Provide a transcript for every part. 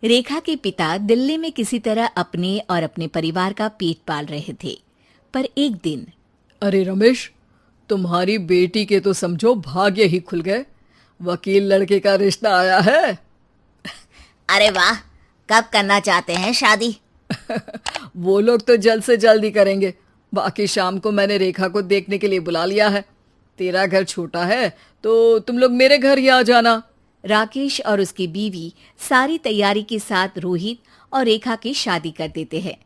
रेखा के पिता दिल्ली में किसी तरह अपने और अपने परिवार का पेट पाल रहे थे। पर एक दिन, अरे रमेश, तुम्हारी बेटी के तो समझो भाग्य ही खुल गए। वकील लड़के का रिश्ता आया है। अरे वाह, कब करना चाहते हैं शादी? वो लोग तो जल्द से जल्द ही करेंगे। बाकी शाम को मैंने रेखा को देखने के लिए बुला लिया है। तेरा घर छोटा है तो तुम लोग मेरे घर ही आ जाना। राकेश और उसकी बीवी सारी तैयारी के साथ रोहित और रेखा की शादी कर देते हैं।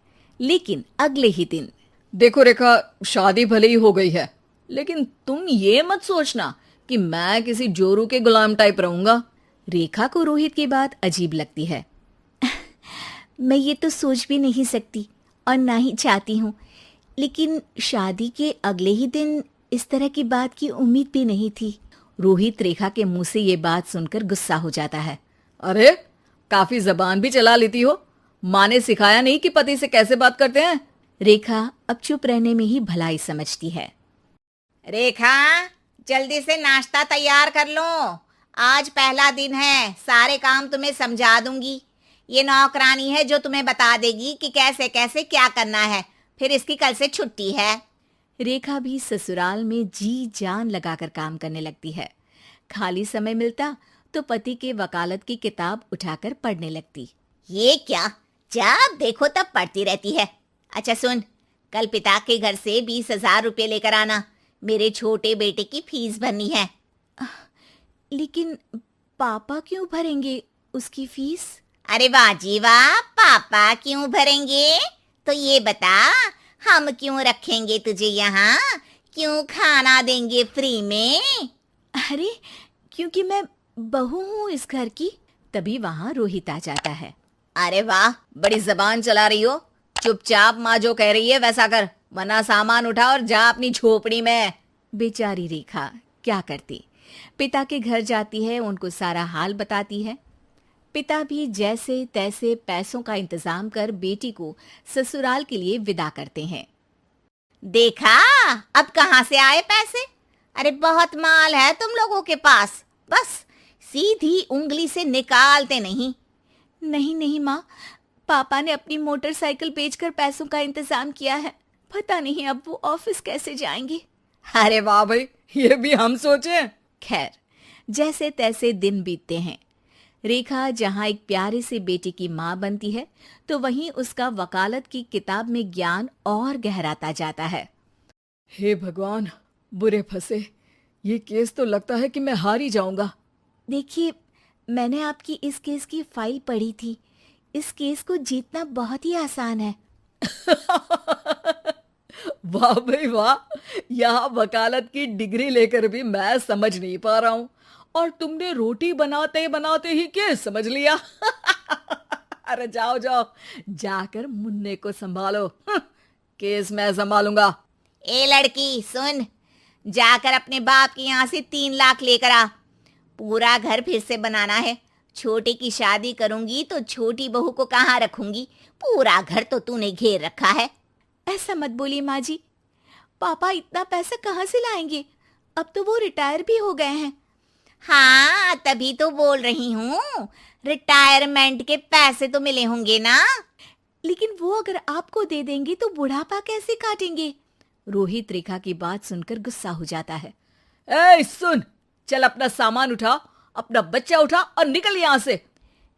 लेकिन अगले ही दिन, देखो रेखा, शादी भले ही हो गई है, लेकिन तुम ये मत सोचना कि मैं किसी जोरू के गुलाम टाइप रहूंगा। रेखा को रोहित की बात अजीब लगती है। मैं ये तो सोच भी नहीं सकती और ना ही चाहती हूँ, लेकिन शादी के अगले ही दिन इस तरह की बात की उम्मीद भी नहीं थी। रोहित रेखा के मुंह से ये बात सुनकर गुस्सा हो जाता है। अरे, काफी जबान भी चला लेती हो। माँ ने सिखाया नहीं कि पति से कैसे बात करते हैं? रेखा अब चुप रहने में ही भलाई समझती है। रेखा, जल्दी से नाश्ता तैयार कर लो। आज पहला दिन है, सारे काम तुम्हें समझा दूंगी। ये नौकरानी है जो तुम्हें बता देगी कि कैसे कैसे क्या करना है। फिर इसकी कल से छुट्टी है। रेखा भी ससुराल में जी जान लगाकर काम करने लगती है। खाली समय मिलता तो पति के वकालत की किताब उठाकर पढ़ने लगती। ये क्या, जब देखो तब पढ़ती रहती है। अच्छा सुन, कल पिता के घर से 20,000 रुपये लेकर आना। मेरे छोटे बेटे की फीस भरनी है। लेकिन पापा क्यों भरेंगे उसकी फीस? अरे वाह जी वाह, पापा क्यों भरेंगे? तो ये बता, हम क्यों रखेंगे तुझे यहाँ? क्यों खाना देंगे फ्री में? अरे, क्योंकि मैं बहू हूँ इस घर की। तभी वहाँ रोहित आ जाता है। अरे वाह, बड़ी जबान चला रही हो। चुपचाप माँ जो कह रही है वैसा कर, वरना सामान उठा और जा अपनी झोपड़ी में। बेचारी रेखा क्या करती, पिता के घर जाती है, उनको सारा हाल बताती है। पिता भी जैसे तैसे पैसों का इंतजाम कर बेटी को ससुराल के लिए विदा करते हैं। देखा, अब कहाँ से आए पैसे? अरे बहुत माल है तुम लोगों के पास, बस सीधी उंगली से निकालते नहीं। नहीं नहीं माँ, पापा ने अपनी मोटरसाइकिल बेचकर पैसों का इंतजाम किया है। पता नहीं अब वो ऑफिस कैसे जाएंगे। अरे वाह भाई, ये भी हम सोचे। खैर, जैसे तैसे दिन बीतते हैं। रेखा जहाँ एक प्यारे से बेटे की माँ बनती है, तो वहीं उसका वकालत की किताब में ज्ञान और गहराता जाता है। हे भगवान, बुरे फंसे। ये केस तो लगता है कि मैं हार ही जाऊंगा। देखिए, मैंने आपकी इस केस की फाइल पढ़ी थी। इस केस को जीतना बहुत ही आसान है। वाह भाई वाह, यहाँ वकालत की डिग्री लेकर भी मैं समझ नहीं पा रहा हूँ, और तुमने रोटी बनाते बनाते ही केस समझ लिया। अरे जाओ जाओ, जाकर मुन्ने को संभालो। केस मैं संभालूंगा। ए लड़की सुन, जाकर अपने बाप के यहाँ से 3 लाख लेकर आ। पूरा घर फिर से बनाना है। छोटे की शादी करूंगी तो छोटी बहू को कहाँ रखूंगी? पूरा घर तो तूने घेर रखा है। ऐसा मत बोलिए माँ जी, पापा इतना पैसा कहाँ से लाएंगे? अब तो वो रिटायर भी हो गए हैं। हाँ, तभी तो बोल रही हूँ, रिटायरमेंट के पैसे तो मिले होंगे ना। लेकिन वो अगर आपको दे देंगे तो बुढ़ापा कैसे काटेंगे? रोहित रेखा की बात सुनकर गुस्सा हो जाता है। ए सुन, चल अपना सामान उठा, अपना बच्चा उठा और निकल यहाँ से।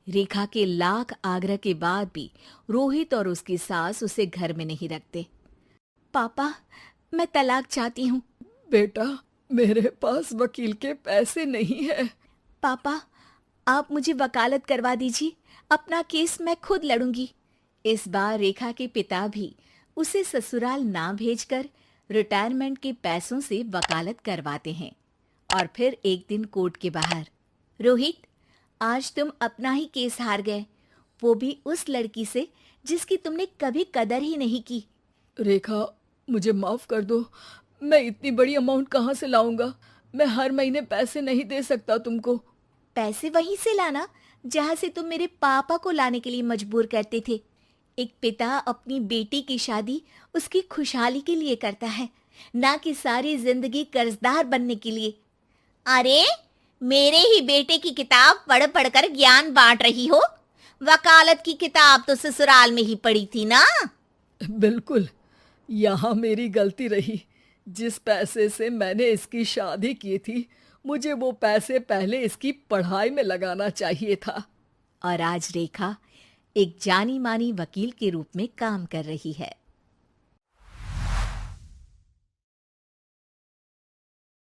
रेखा के लाख आग्रह के बाद भी रोहित और उसकी सास उसे घर में नहीं रखते। पापा, मैं तलाक चाहती हूँ। बेटा, मेरे पास वकील के पैसे नहीं है। पापा, आप मुझे वकालत करवा दीजिए, अपना केस मैं खुद लड़ूंगी। इस बार रेखा के पिता भी उसे ससुराल ना भेजकर रिटायरमेंट के पैसों से वकालत करवाते हैं। और फिर एक दिन कोर्ट के बाहर, रोहित, आज तुम अपना ही केस हार गए, वो भी उस लड़की से जिसकी तुमने कभी कदर ही नहीं की। रेखा, मुझे माफ कर दो। मैं इतनी बड़ी अमाउंट कहाँ से लाऊंगा? मैं हर महीने पैसे नहीं दे सकता तुमको। पैसे वहीं से लाना जहां से तुम मेरे पापा को लाने के लिए मजबूर करते थे। एक पिता अपनी बेटी की शादी उसकी खुशहाली के लिए करता है, ना कि सारी जिंदगी कर्जदार बनने के लिए। अरे, मेरे ही बेटे की किताब पढ़ पढ़ कर ज्ञान बांट रही हो। वकालत की किताब तो ससुराल में ही पड़ी थी ना। बिल्कुल, यहाँ मेरी गलती रही। जिस पैसे से मैंने इसकी शादी की थी, मुझे वो पैसे पहले इसकी पढ़ाई में लगाना चाहिए था। और आज रेखा एक जानी मानी वकील के रूप में काम कर रही है।